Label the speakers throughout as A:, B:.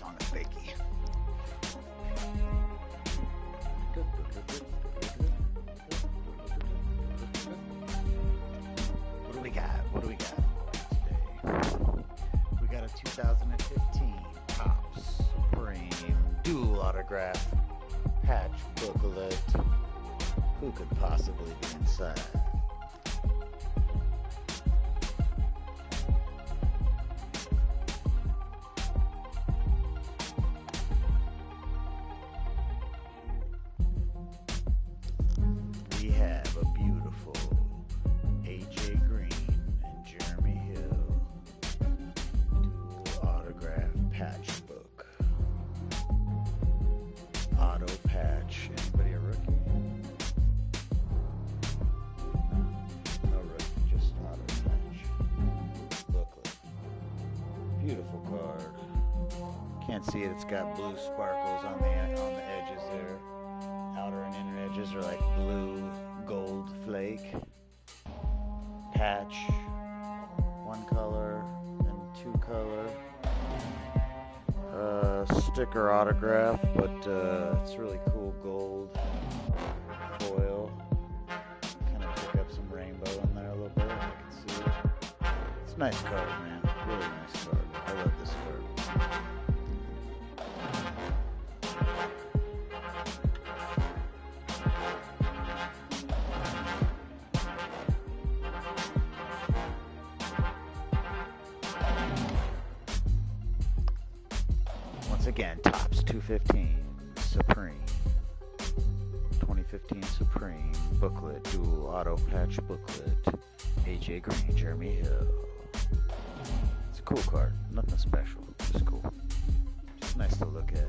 A: song is fakey. What do we got today? We got a 2015 Topps Supreme Dual Autograph Patch Booklet. Who could possibly be inside? We have a beautiful A.J. Green and Jeremy Hill dual autograph patch book. Auto patch. Anybody a rookie? No rookie, just auto patch booklet. Beautiful card. Can't see it. It's got blue sparkles on the edges there. Outer and inner edges are like blue gold flake. Patch, one color and two color. Sticker autograph, but it's really cool gold foil. Kind of pick up some rainbow in there a little bit. I can see it. It's a nice card, man. Really nice card. I love this card. Once again, Topps 215 Supreme 2015 Supreme booklet, dual auto patch booklet. A.J. Green, Jeremy Hill. It's a cool card. Nothing special. Just cool. Just nice to look at.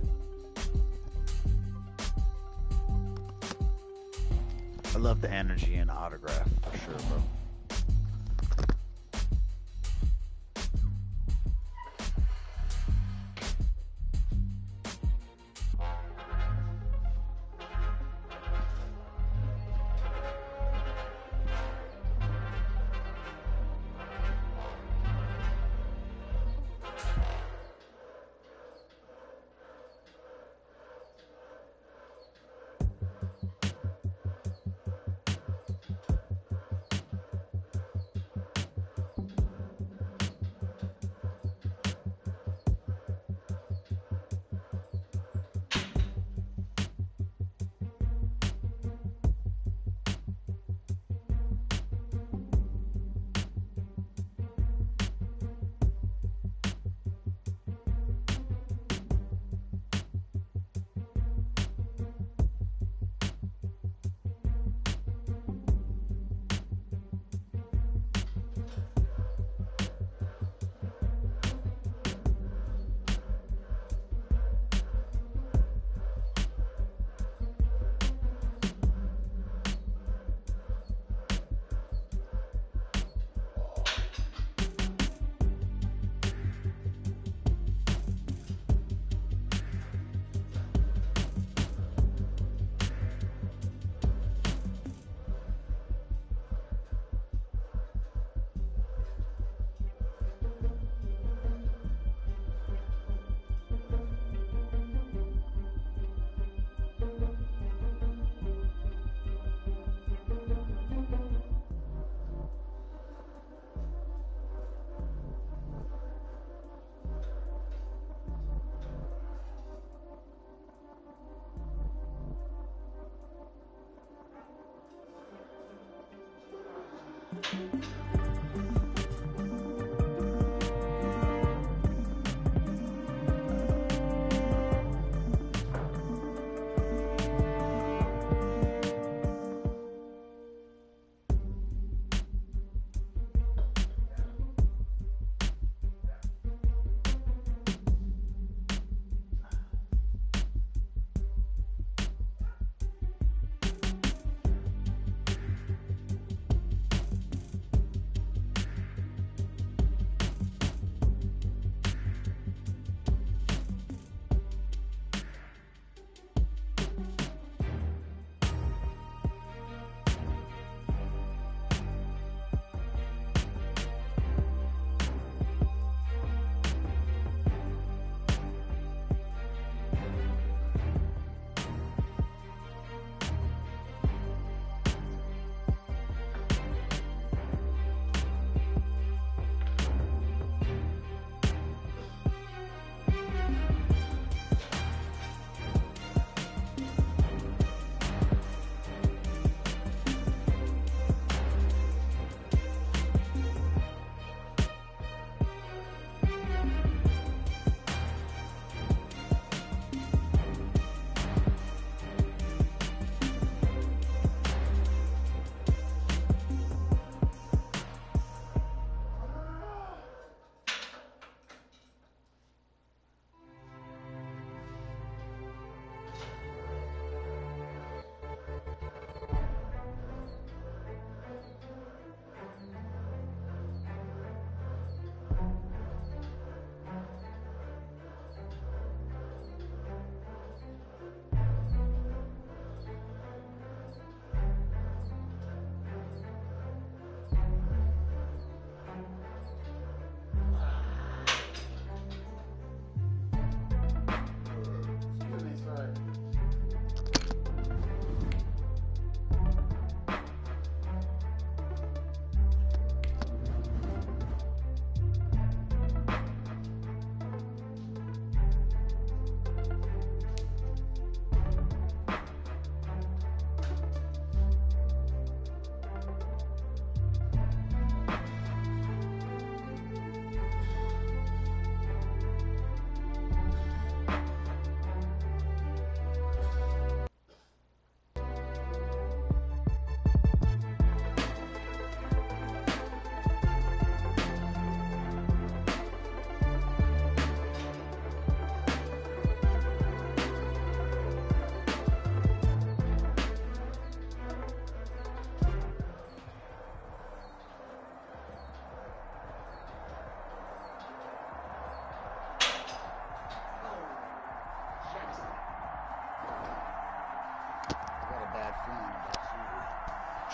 A: I love the energy and autograph for sure, bro.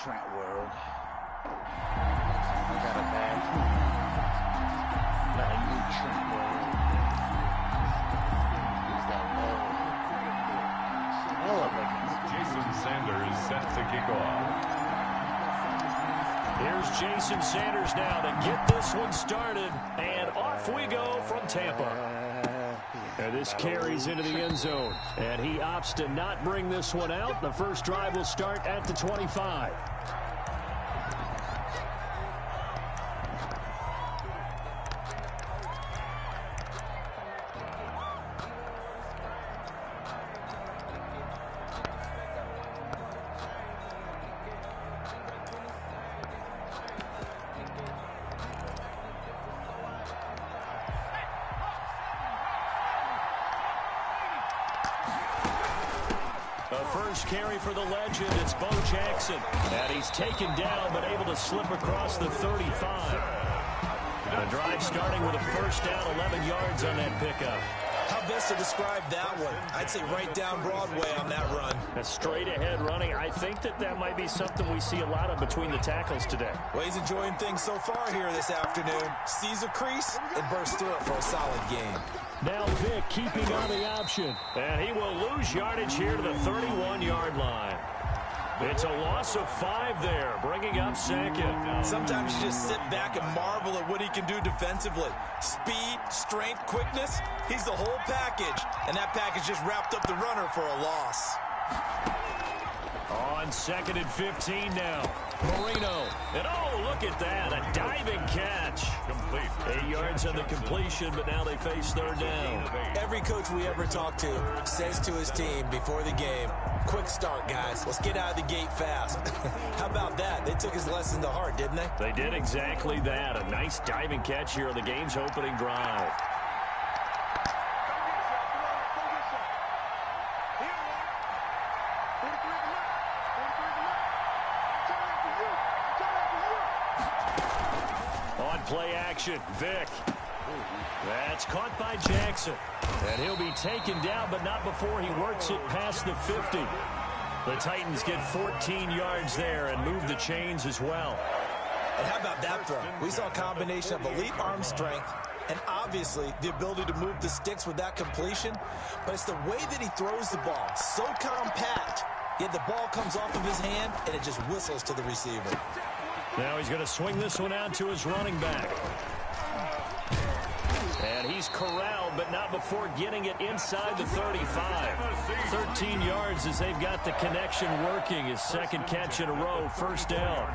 A: Trent world. I got a bag. Got a new Trent world. Use that low. Elegant.
B: Jason Sanders set to kick off.
C: Here's Jason Sanders now to get this one started. And off we go from Tampa. And this carries into the end zone. And he opts to not bring this one out. The first drive will start at the 25. Carry for the legend, it's Bo Jackson. And he's taken down, but able to slip across the 35. The drive starting with a first down, 11 yards on that pickup.
D: How best to describe that one? I'd say right down Broadway on that run.
C: A straight ahead running. I think that might be something we see a lot of between the tackles today.
D: Well, he's enjoying things so far here this afternoon. Sees a crease and bursts through it for a solid game.
C: Now Vick keeping on the option. And he will lose yardage here to the 31-yard line. It's a loss of 5 there, bringing up second.
D: Sometimes you just sit back and marvel at what he can do defensively. Speed, strength, quickness, he's the whole package. And that package just wrapped up the runner for a loss.
C: On 2nd and 15 now. Marino. And oh, look at that. A diving catch.
B: Complete.
C: 8 yards on the completion, but now they face third down.
D: Every coach we ever talk to says to his team before the game, quick start, guys. Let's get out of the gate fast. How about that? They took his lesson to heart, didn't they?
C: They did exactly that. A nice diving catch here on the game's opening drive. Play action, Vick. That's caught by Jackson. And he'll be taken down, but not before he works it past the 50. The Titans get 14 yards there and move the chains as well.
D: And how about that throw? We saw a combination of elite arm strength and obviously the ability to move the sticks with that completion. But it's the way that he throws the ball. So compact. Yet the ball comes off of his hand and it just whistles to the receiver.
C: Now he's going to swing this one out to his running back. And he's corralled, but not before getting it inside the 35. 13 yards as they've got the connection working. His second catch in a row, first down.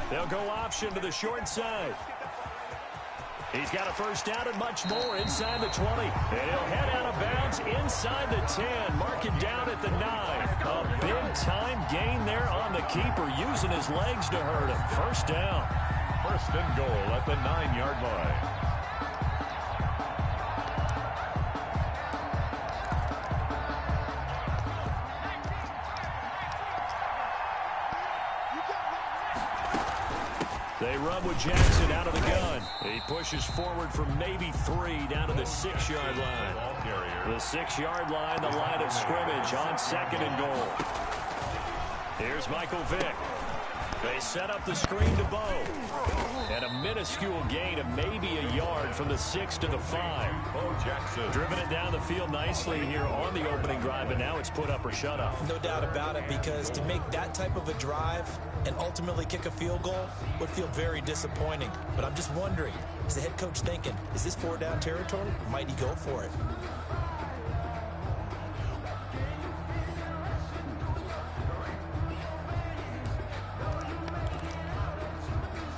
C: They'll go option to the short side. He's got a first down and much more inside the 20. And he'll head out of bounds inside the 10. Mark it down at the 9. A big-time gain there on the keeper, using his legs to hurt him. First down.
B: First and goal at the 9-yard line.
C: They run with Jackson out of the gun. He pushes forward from maybe 3 down to the 6-yard line. The 6-yard line, the line of scrimmage on 2nd and goal. Here's Michael Vick. They set up the screen to Bo. And a minuscule gain of maybe a yard from the 6 to the 5.
B: Bo Jackson.
C: Driven it down the field nicely here on the opening drive, and now it's put up or shut up.
D: No doubt about it, because to make that type of a drive and ultimately kick a field goal would feel very disappointing. But I'm just wondering, is the head coach thinking, is this 4-down territory? Or might he go for it?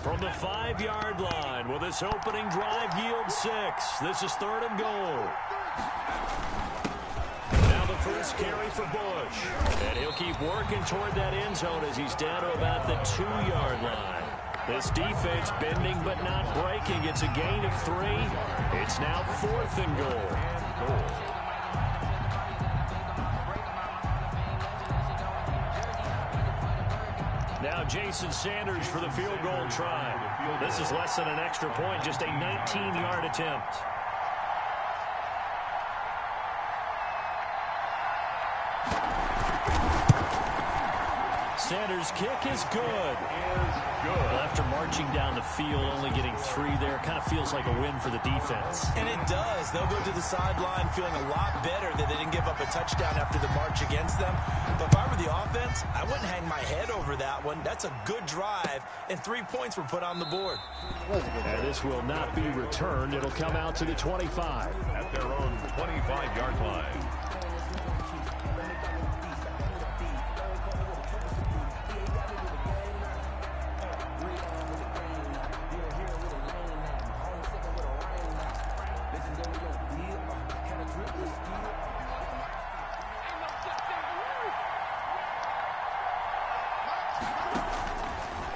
C: From the 5-yard line, will this opening drive yield 6? This is 3rd and goal. Now the first carry for Bush. And he'll keep working toward that end zone as he's down to about the 2-yard line. This defense bending but not breaking. It's a gain of 3. It's now 4th and goal. Jason Sanders for the field goal try. This is less than an extra point, just a 19-yard attempt. Sanders' kick is good. Well, after marching down the field, only getting 3 there, kind of feels like a win for the defense.
D: And it does. They'll go to the sideline feeling a lot better that they didn't give up a touchdown after the march against them. But if I were the offense, I wouldn't hang my head over that one. That's a good drive, and 3 points were put on the board.
C: And this will not be returned. It'll come out to the 25.
B: At their own 25-yard line.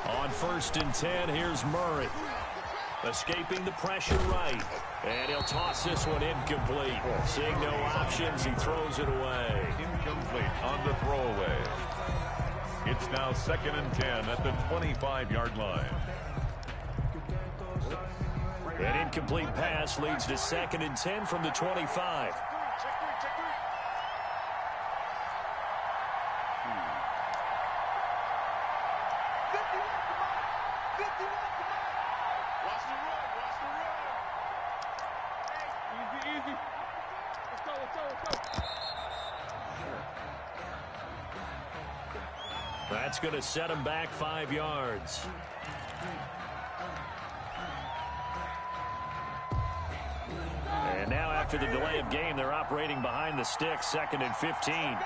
C: On 1st and 10, here's Murray. Escaping the pressure right. And he'll toss this one incomplete. Seeing no options, he throws it away.
B: Incomplete on the throwaway. It's now 2nd and 10 at the 25-yard line.
C: An incomplete pass leads to 2nd and 10 from the 25. That's going to set him back 5 yards. And now after the delay of game, they're operating behind the sticks, 2nd and 15.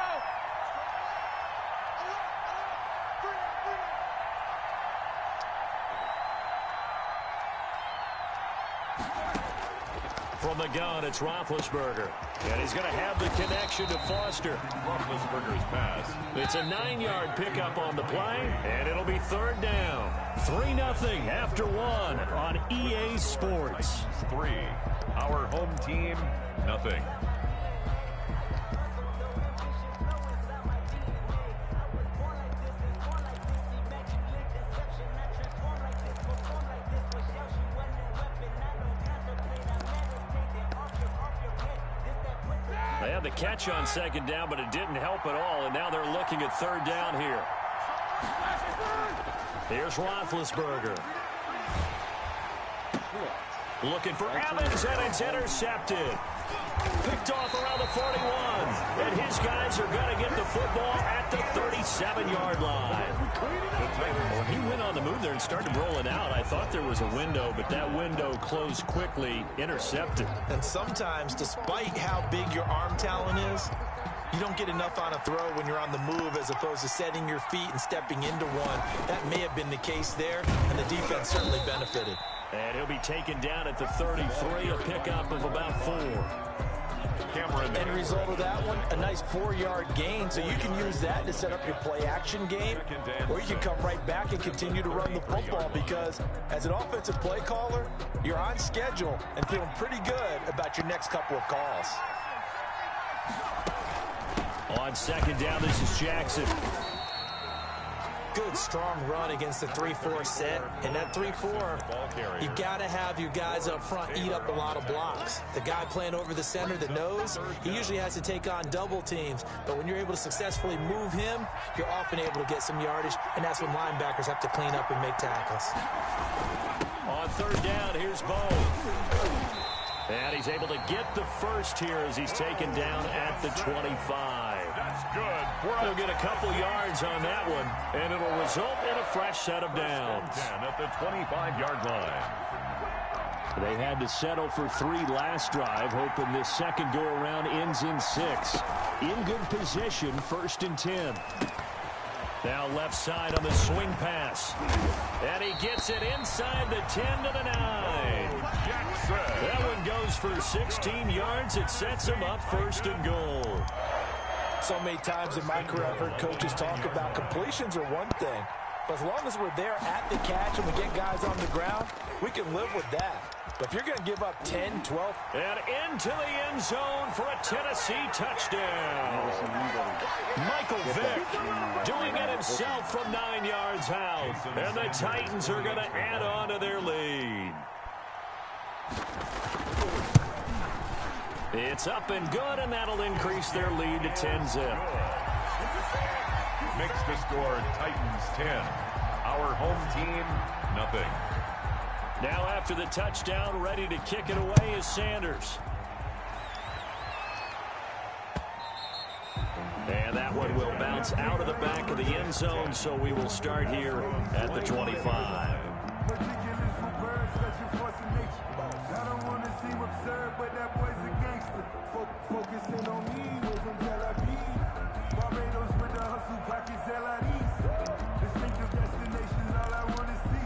C: From the gun, it's Roethlisberger. And he's going to have the connection to Foster.
B: Roethlisberger's pass.
C: It's a 9-yard pickup on the play, and it'll be 3rd down. 3-0 after 1 on EA Sports.
B: 3. Our home team, nothing.
C: They had the catch on 2nd down, but it didn't help at all, and now they're looking at 3rd down here. Here's Roethlisberger. Looking for Evans, and it's intercepted. Picked off around the 41. And his guys are going to get the football at the 37-yard line. Well, he went on the move there and started rolling out. I thought there was a window, but that window closed quickly, intercepted.
D: And sometimes, despite how big your arm talent is, you don't get enough on a throw when you're on the move as opposed to setting your feet and stepping into one. That may have been the case there, and the defense certainly benefited.
C: And he'll be taken down at the 33, a pickup of about 4.
D: And a result of that one, a nice 4-yard gain, so you can use that to set up your play-action game, or you can come right back and continue to run the football because, as an offensive play caller, you're on schedule and feeling pretty good about your next couple of calls.
C: On 2nd down, this is Jackson.
D: Good, strong run against the 3-4 set. And that 3-4, you got to have your guys up front eat up a lot of blocks. The guy playing over the center that knows, he usually has to take on double teams. But when you're able to successfully move him, you're often able to get some yardage, and that's when linebackers have to clean up and make tackles.
C: On 3rd down, here's Bowe. And he's able to get the first here as he's taken down at the 25.
B: That's good.
C: He'll get a couple yards on that one, and it'll result in a fresh set of downs.
B: 10 at the 25-yard line.
C: They had to settle for 3 last drive, hoping this second go-around ends in 6. In good position, 1st and 10. Now left side on the swing pass. And he gets it inside the 10 to the 9. That one goes for 16 yards. It sets him up 1st and goal.
D: So many times in my career I've heard coaches talk about completions are one thing. But as long as we're there at the catch and we get guys on the ground, we can live with that. But if you're going to give up 10, 12...
C: And into the end zone for a Tennessee touchdown. Michael Vick doing it himself from 9 yards out. And the Titans are going to add on to their lead. It's up and good, and that'll increase their lead to 10-zip.
B: Makes the score Titans 10. Our home team, nothing.
C: Now after the touchdown, ready to kick it away is Sanders. And that one will bounce out of the back of the end zone, so we will start here at the 25.
E: Focusing on me with them Barbados with the hustle pockets, distinctive destinations, all I want to see.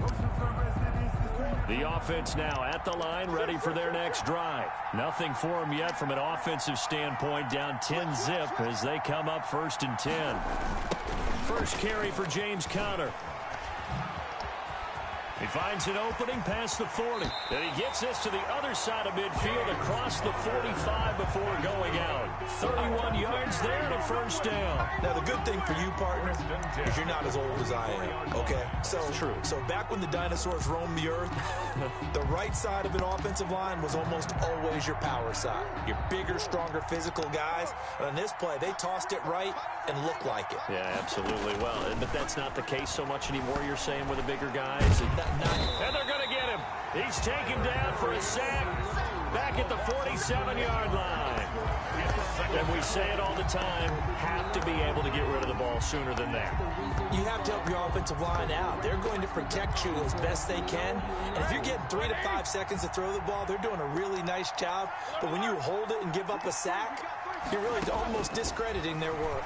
E: Oceanfront residences.
C: The offense now at the line, ready for their next drive. Nothing for them yet from an offensive standpoint, down 10-zip as they come up 1st and 10. First carry for James Conner. He finds an opening past the 40. And he gets this to the other side of midfield across the 45 before going out. 31 yards there and a first down.
D: Now, the good thing for you, partner, is you're not as old as I am, okay? True. So back when the dinosaurs roamed the earth, the right side of an offensive line was almost always your power side. Your bigger, stronger, physical guys. And on this play, they tossed it right and looked like it.
C: Yeah, absolutely. Well, but that's not the case so much anymore, you're saying, with the bigger guys. And they're going to get him. He's taken down for a sack back at the 47-yard line. And we say it all the time, have to be able to get rid of the ball sooner than that.
D: You have to help your offensive line out. They're going to protect you as best they can. And if you're getting 3 to 5 seconds to throw the ball, they're doing a really nice job. But when you hold it and give up a sack, you're really almost discrediting their work.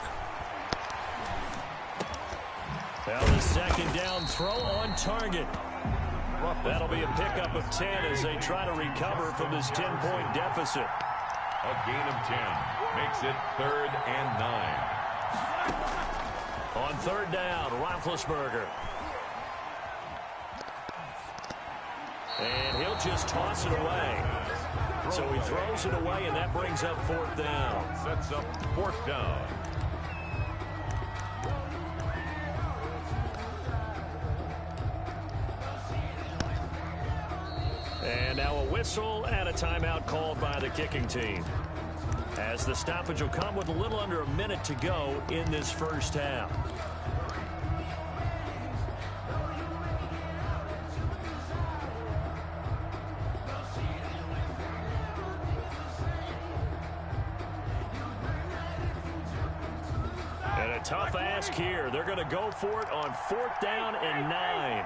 C: Well, the second down throw on target. That'll be a pickup of 10 as they try to recover from this 10-point deficit.
B: A gain of 10 makes it 3rd and 9.
C: On 3rd down, Roethlisberger. And he'll just toss it away. So he throws it away, and that brings up 4th down.
B: Sets up 4th down.
C: And now a whistle and a timeout called by the kicking team. As the stoppage will come with a little under a minute to go in this first half. And a tough ask here. They're going to go for it on 4th down and 9.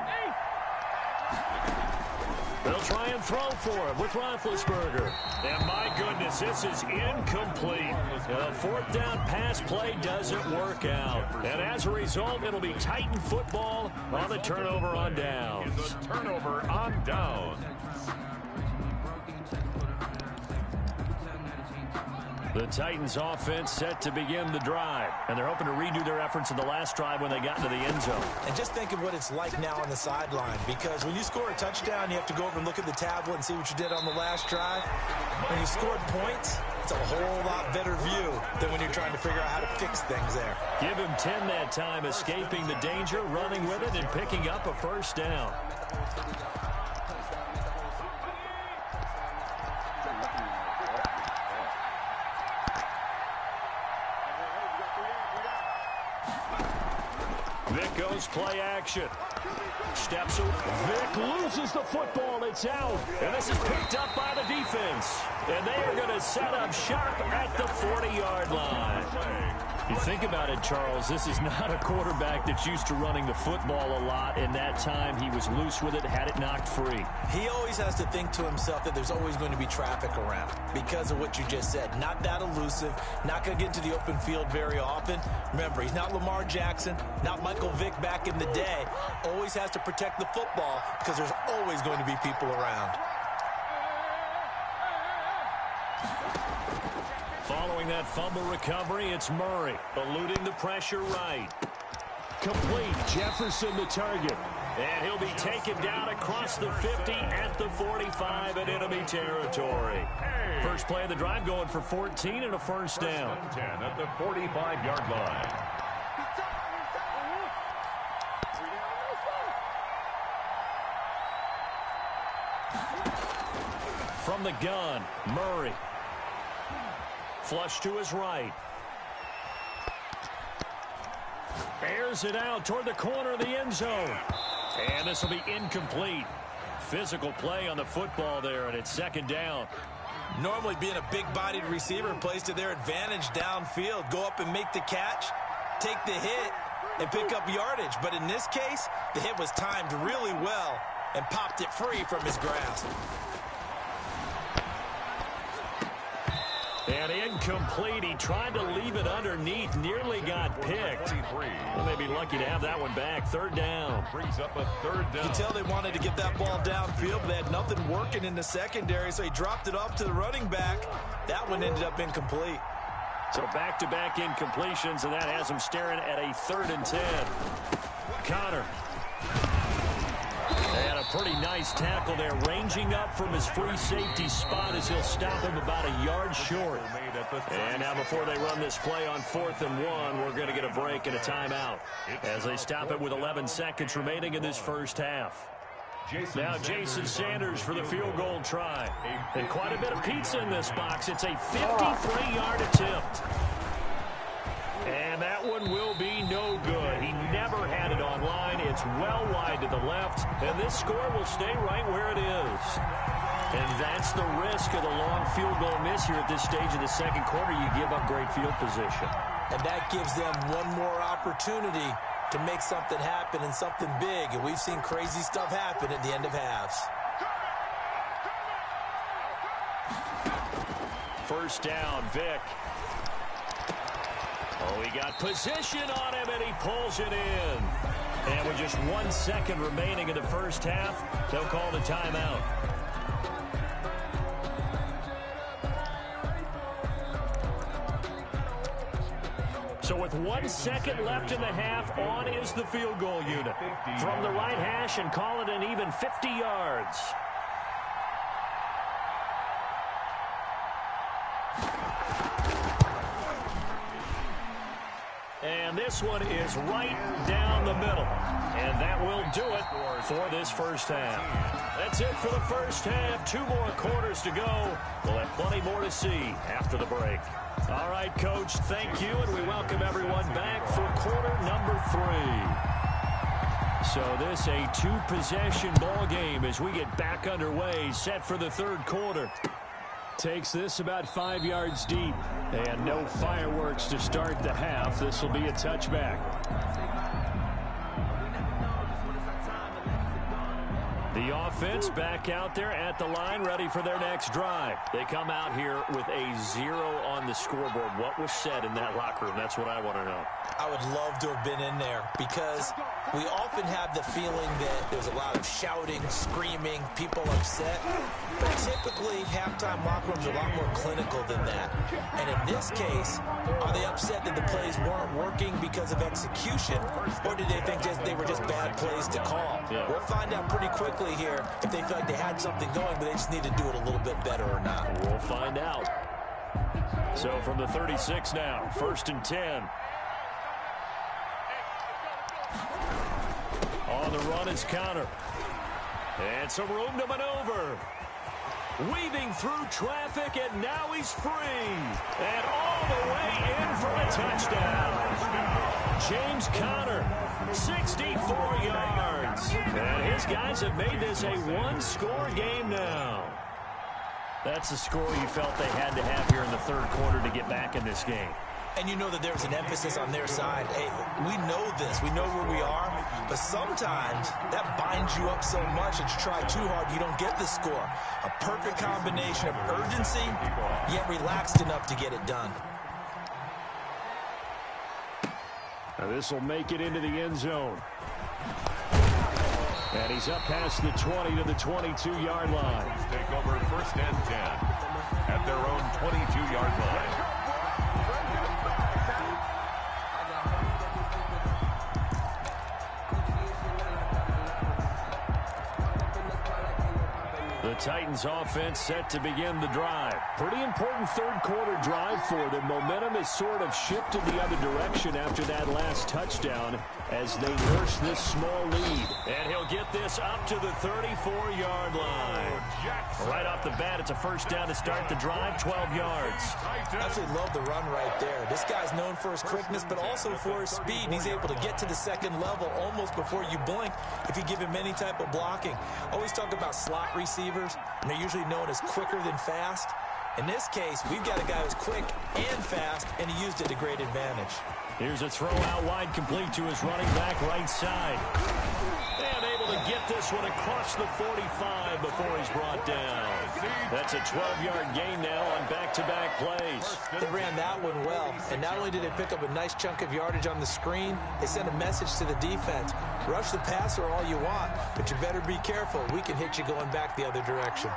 C: They'll try and throw for him with Roethlisberger. And my goodness, this is incomplete. The 4th down pass play doesn't work out. And as a result, it'll be Titan football on the turnover on downs.
B: It's a turnover on downs.
C: The Titans offense set to begin the drive. And they're hoping to redo their efforts in the last drive when they got into the end zone.
D: And just think of what it's like now on the sideline. Because when you score a touchdown, you have to go over and look at the tablet and see what you did on the last drive. When you scored points, it's a whole lot better view than when you're trying to figure out how to fix things there.
C: Give him 10 that time, escaping the danger, running with it, and picking up a first down. Vick goes play action. Steps away. Vick loses the football. It's out. And this is picked up by the defense. And they are going to set up shop at the 40-yard line. You think about it, Charles, this is not a quarterback that's used to running the football a lot. In that time, he was loose with it, had it knocked free.
D: He always has to think to himself that there's always going to be traffic around because of what you just said. Not that elusive, not going to get into the open field very often. Remember, he's not Lamar Jackson, not Michael Vick back in the day. Always has to protect the football because there's always going to be people around.
C: Following that fumble recovery, it's Murray eluding the pressure right. Complete. Jefferson the target. And he'll be taken down across the 50 at the 45 in enemy territory. First play of the drive going for 14 and a first down.
B: 10 at the 45-yard line.
C: From the gun, Murray. Flush to his right. Airs it out toward the corner of the end zone. And this will be incomplete. Physical play on the football there, and it's second down.
D: Normally being a big-bodied receiver plays to their advantage downfield. Go up and make the catch, take the hit, and pick up yardage. But in this case, the hit was timed really well and popped it free from his grasp.
C: And incomplete. He tried to leave it underneath. Nearly got picked. Well, they'd be lucky to have that one back. Third down.
B: Brings up a third down.
D: You can tell they wanted to get that ball downfield, but they had nothing working in the secondary, so he dropped it off to the running back. That one ended up incomplete.
C: So back-to-back incompletions, and that has him staring at a 3rd and 10. Connor. And a pretty nice tackle there, ranging up from his free safety spot as he'll stop him about a yard short. And now before they run this play on 4th and 1, we're going to get a break and a timeout as they stop it with 11 seconds remaining in this first half. Now Jason Sanders for the field goal try. And quite a bit of pizza in this box. It's a 53-yard attempt. And that one will be no good. He never had it on line. It's well wide to the left. And this score will stay right where it is. And that's the risk of the long field goal miss here at this stage of the second quarter. You give up great field position.
D: And that gives them one more opportunity to make something happen and something big. And we've seen crazy stuff happen at the end of halves.
C: First down, Vic. Oh, he got position on him, and he pulls it in. And with just 1 second remaining in the first half, they'll call the timeout. So with 1 second left in the half, on is the field goal unit. From the right hash and call it an even 50 yards. And this one is right down the middle. And that will do it for this first half. That's it for the first half. 2 more quarters to go. We'll have plenty more to see after the break. All right, Coach, thank you, and we welcome everyone back for quarter number 3. So this a 2-possession ball game as we get back underway, set for the third quarter. Takes this about 5 yards deep, and no fireworks to start the half. This will be a touchback. The offense back out there at the line, ready for their next drive. They come out here with a 0 on the scoreboard. What was said in that locker room? That's what I want to know.
D: I would love to have been in there because we often have the feeling that there's a lot of shouting, screaming, people upset. But typically, halftime locker rooms are a lot more clinical than that. And in this case, are they upset that the plays weren't working because of execution, or did they think they were just bad plays to call?
C: Yeah.
D: We'll find out pretty quickly here if they feel like they had something going, but they just need to do it a little bit better or not.
C: We'll find out. So from the 36 now, 1st and 10. On the run is Connor. And some room to maneuver. Weaving through traffic, and now he's free. And all the way in for a touchdown. James Conner, 64 yards. And his guys have made this a 1-score game now. That's the score you felt they had to have here in the third quarter to get back in this game.
D: And you know that there's an emphasis on their side. Hey, we know this. We know where we are. But sometimes that binds you up so much that you try too hard, you don't get the score. A perfect combination of urgency, yet relaxed enough to get it done.
C: Now this will make it into the end zone. And he's up past the 20 to the 22-yard line.
B: Take over 1st and 10 at their own 22-yard line.
C: The Titans offense set to begin the drive. Pretty important third quarter drive for them. Momentum has sort of shifted the other direction after that last touchdown as they nurse this small lead. And he'll get this up to the 34-yard line. Right off the bat, it's a first down to start the drive, 12 yards.
D: I absolutely love the run right there. This guy's known for his quickness, but also for his speed. And he's able to get to the second level almost before you blink if you give him any type of blocking. Always talk about slot receivers, and they're usually known as quicker than fast. In this case, we've got a guy who's quick and fast, and he used it to great advantage.
C: Here's a throw out wide, complete to his running back right side. And able to get this one across the 45 before he's brought down. That's a 12-yard gain now on back-to-back plays.
D: They ran that one well, and not only did they pick up a nice chunk of yardage on the screen, they sent a message to the defense. Rush the passer all you want, but you better be careful. We can hit you going back the other direction.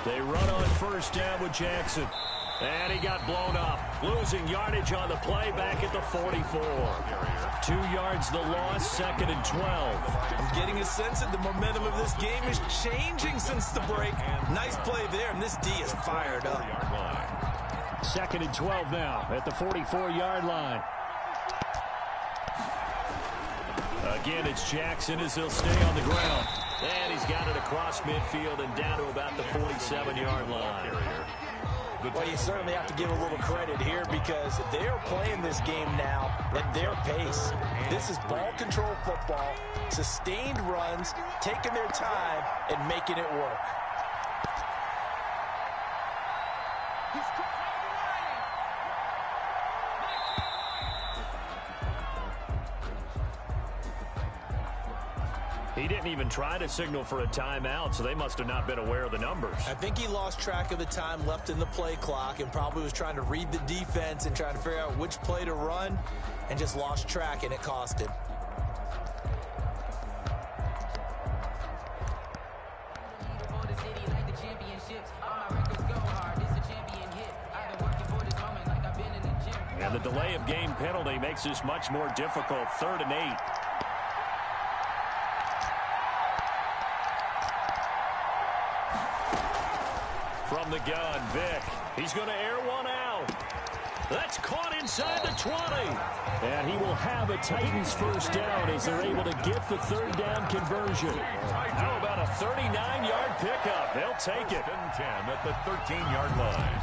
C: They run on first down with Jackson. And he got blown up. Losing yardage on the play back at the 44. 2 yards the loss, second and 12.
D: I'm getting a sense that the momentum of this game is changing since the break. Nice play there, and this D is fired up.
C: Second and 12 now at the 44-yard line. Again, it's Jackson as he'll stay on the ground. And he's got it across midfield and down to about the 47-yard line.
D: Well, you certainly have to give a little credit here because they're playing this game now at their pace. This is ball control football, sustained runs, taking their time, and making it work.
C: He didn't even try to signal for a timeout, so they must have not been aware of the numbers.
D: I think he lost track of the time left in the play clock and probably was trying to read the defense and trying to figure out which play to run and just lost track, and it cost him.
C: And the delay of game penalty makes this much more difficult. 3rd and 8. From the gun, Vick. He's going to air one out. That's caught inside the 20. And he will have a Titans first down as they're able to get the 3rd down conversion. How about a 39-yard pickup? They'll take it.
B: 10 at the 13-yard line.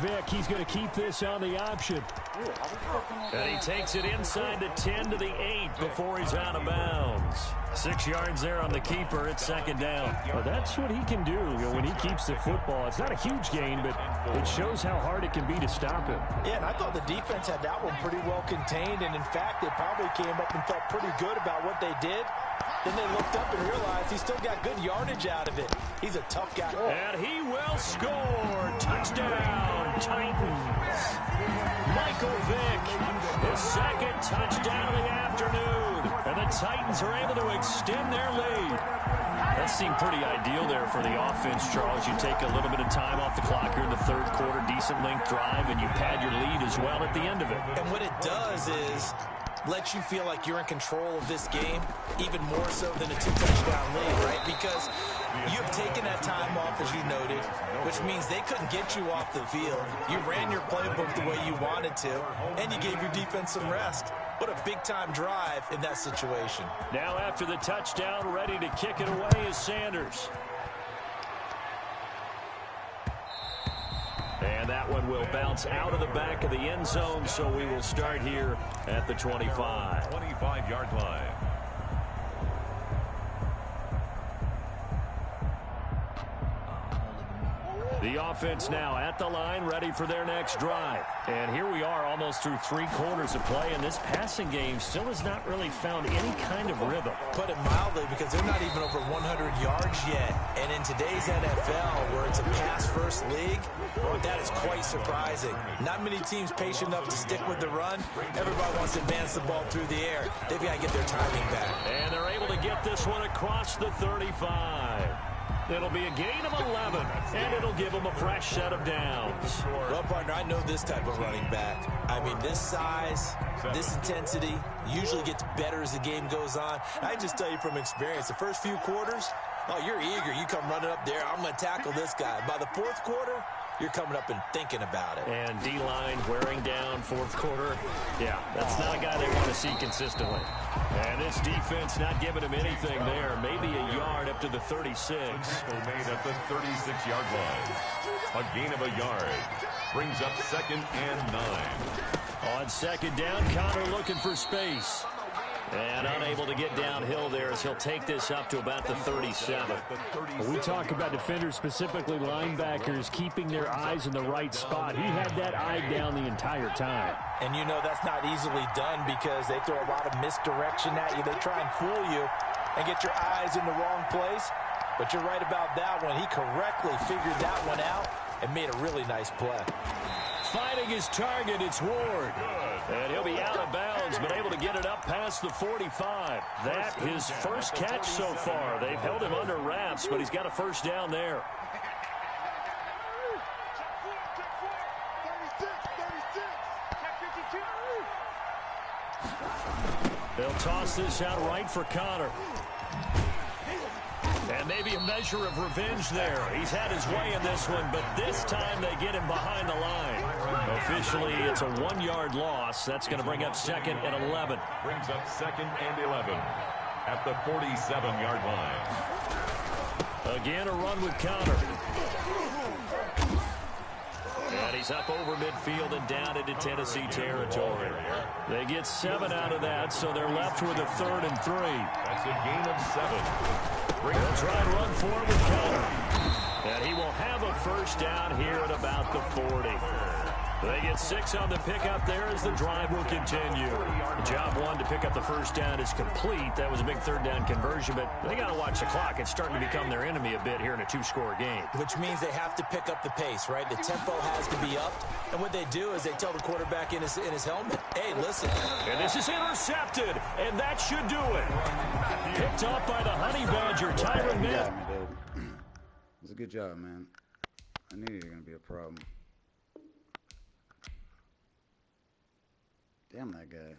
C: Vick, he's going to keep this on the option. And he takes it inside the 10 to the 8 before he's out of bounds. 6 yards there on the keeper. It's 2nd down. Well, that's what he can do, when he keeps the football. It's not a huge gain, but it shows how hard it can be to stop him.
D: Yeah, and I thought the defense had that one pretty well contained, and in fact, they probably came up and felt pretty good about what they did. Then they looked up and realized he still got good yardage out of it. He's a tough guy.
C: And he will score. Touchdown, Titans. Michael Vick, his 2nd touchdown of the afternoon. And the Titans are able to extend their lead. That seemed pretty ideal there for the offense, Charles. You take a little bit of time off the clock here in the 3rd quarter, decent length drive, and you pad your lead as well at the end of it.
D: And what it does is let you feel like you're in control of this game, even more so than a 2-touchdown lead, right? Because you have taken that time off, as you noted, which means they couldn't get you off the field. You ran your playbook the way you wanted to, and you gave your defense some rest. What a big-time drive in that situation.
C: Now after the touchdown, ready to kick it away is Sanders. And that one will bounce out of the back of the end zone, so we will start here at the 25.
B: 25-yard line.
C: The offense now at the line, ready for their next drive. And here we are almost through 3 quarters of play, and this passing game still has not really found any kind of rhythm.
D: Put it mildly, because they're not even over 100 yards yet. And in today's NFL, where it's a pass-first league, that is quite surprising. Not many teams patient enough to stick with the run. Everybody wants to advance the ball through the air. They've got to get their timing back.
C: And they're able to get this one across the 35. It'll be a gain of 11, and it'll give them a fresh set of downs.
D: Well, partner, I know this type of running back. I mean, this size, this intensity usually gets better as the game goes on. I just tell you from experience, the first few quarters, oh, you're eager. You come running up there, I'm going to tackle this guy. By the fourth quarter, you're coming up and thinking about it.
C: And D-line wearing down fourth quarter. Yeah, that's not a guy they want to see consistently. And this defense not giving him anything there. Maybe a yard up to the 36.
B: Made at the 36-yard line. A gain of a yard. Brings up 2nd and 9.
C: On 2nd down, Connor looking for space. And unable to get downhill there as he'll take this up to about the 37.
F: We talk about defenders, specifically linebackers, keeping their eyes in the right spot. He had that eye down the entire time.
D: And you know that's not easily done because they throw a lot of misdirection at you. They try and fool you and get your eyes in the wrong place. But you're right about that one. He correctly figured that one out and made a really nice play.
C: Finding his target, it's Ward. And he'll be out of bounds, but able to get it up past the 45. That his first catch so far. They've held him under wraps, but he's got a first down there. They'll toss this out right for Connor. And maybe a measure of revenge there. He's had his way in this one, but this time they get him behind the line. Officially, it's a 1-yard loss. That's going to bring up 2nd and 11.
B: Brings up 2nd and 11 at the 47-yard line.
C: Again, a run with Connor. And he's up over midfield and down into Tennessee territory. They get 7 out of that, so they're left with a 3rd and 3.
B: That's a gain of 7.
C: They'll try and run forward with Connor. And he will have a first down here at about the 40. They get 6 on the pickup there as the drive will continue. Job 1 to pick up the first down is complete. That was a big 3rd down conversion, but they got to watch the clock. It's starting to become their enemy a bit here in a 2-score game.
D: Which means they have to pick up the pace, right? The tempo has to be upped. And what they do is they tell the quarterback in his helmet, hey, listen.
C: And this is intercepted, and that should do it. Picked off by the Honey Badger, Tyron Smith.
A: It was a good job, man. I knew you were going to be a problem. Damn that guy.